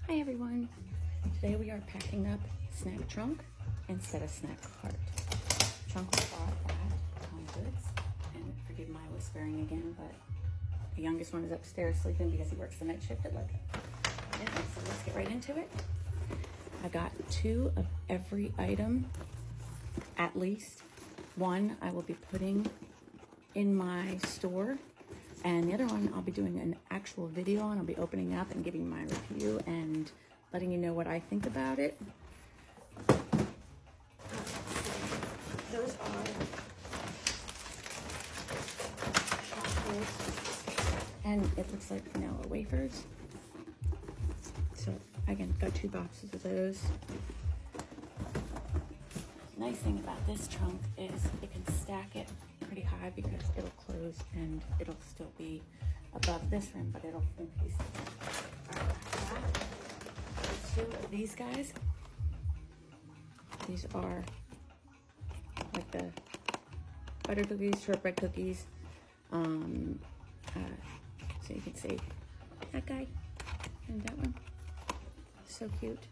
Hi everyone. Today we are packing up snack trunk instead of snack cart. Trunk was bought at Home Goods, and forgive my whispering again, but the youngest one is upstairs sleeping because he works the night shift at Polka. So let's get right into it. I got 2 of every item, at least. One I will be putting in my store, and the other one I'll be doing an actual video on. I'll be opening up and giving my review and letting you know what I think about it. Those are chocolates, and it looks like vanilla wafers. So again, got 2 boxes of those. Nice thing about this trunk is it can stack it pretty high because it'll close and it'll still be above this rim, but it'll increase. Alright, after that, 2 of these guys. These are like the butter cookies, shortbread cookies. So you can see that guy and that one. So cute.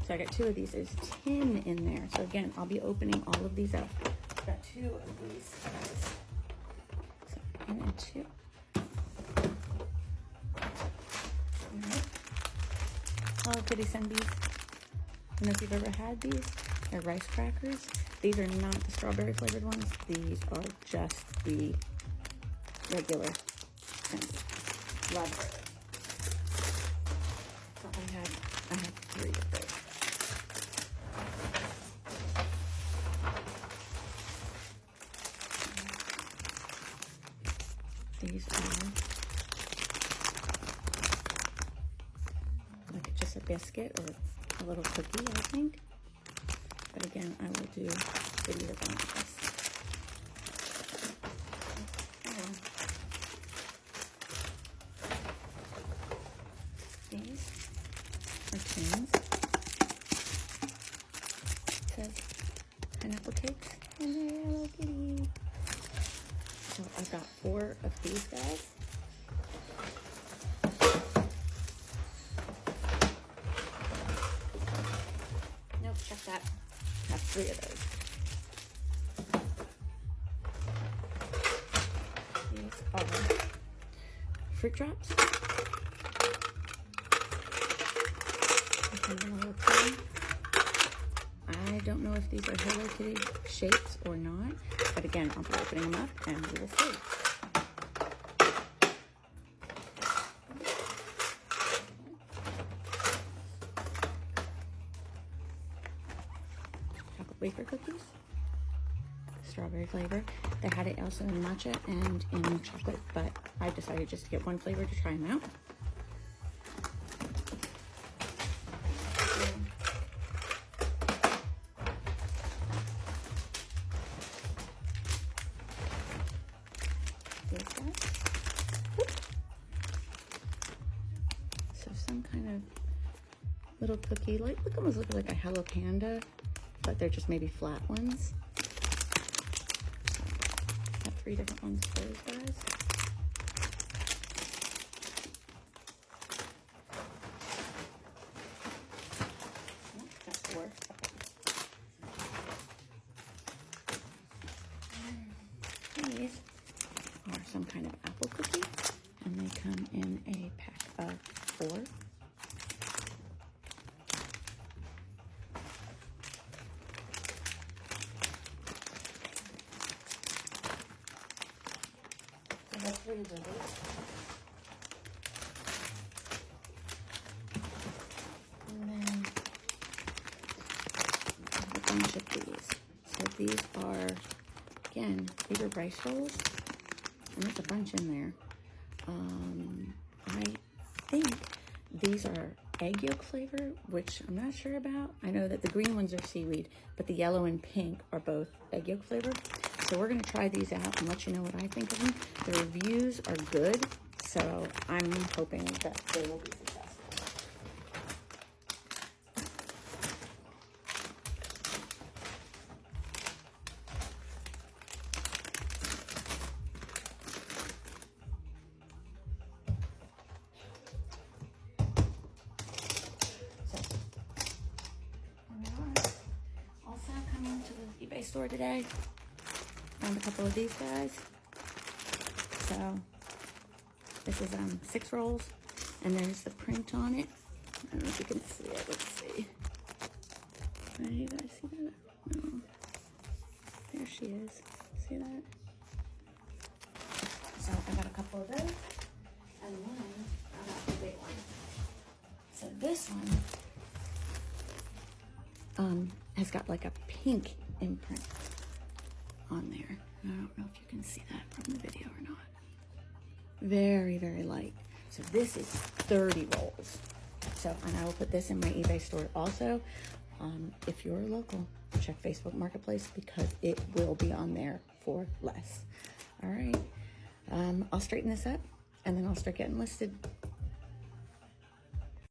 So I got 2 of these. There's tin in there. So again, I'll be opening all of these up. I've got 2 of these guys. So 1 and 2. Alright. Hello Kitty Sundaes. I don't know if you've ever had these. They're rice crackers. These are not the strawberry flavored ones. These are just the regular ones. Love it. So I have 3 of those. These are like just a biscuit or a little cookie, I think. But again, I will do videos on this. These are tins. It says pineapple cakes and they're Hello Kitty. So I've got 4 of these guys. Nope, check that. I have 3 of those. These are fruit drops. I don't know if these are Hello Kitty shapes or not, but again, I'll be opening them up and we will see. Chocolate wafer cookies, strawberry flavor. They had it also in matcha and in chocolate, but I decided just to get 1 flavor to try them out. So some kind of little cookie, like almost look like a Hello Panda, but they're just maybe flat ones. So I have 3 different ones for those guys. Oh, that's 4. These are some kind of apple cookie, and they come in a pack of 4. I have 3 of those. And then I have a bunch of these. So these are, again, these are rice rolls. And there's a bunch in there. I think these are egg yolk flavor, which I'm not sure about. I know that the green ones are seaweed, but the yellow and pink are both egg yolk flavor. So we're gonna try these out and let you know what I think of them. The reviews are good, so I'm hoping that they will be successful. store today. Found a couple of these guys. So this is 6 rolls, and there's the print on it. I don't know if you can see it. Let's see. Do you guys see that? No. There she is. See that? So I got a couple of those, and then I got the big one. So this one has got like a pink imprint on there. I don't know if you can see that from the video or not. Very, very light. So this is 30 rolls. So, and I will put this in my eBay store also. If you're local, check Facebook Marketplace because it will be on there for less. All right. I'll straighten this up and then I'll start getting listed.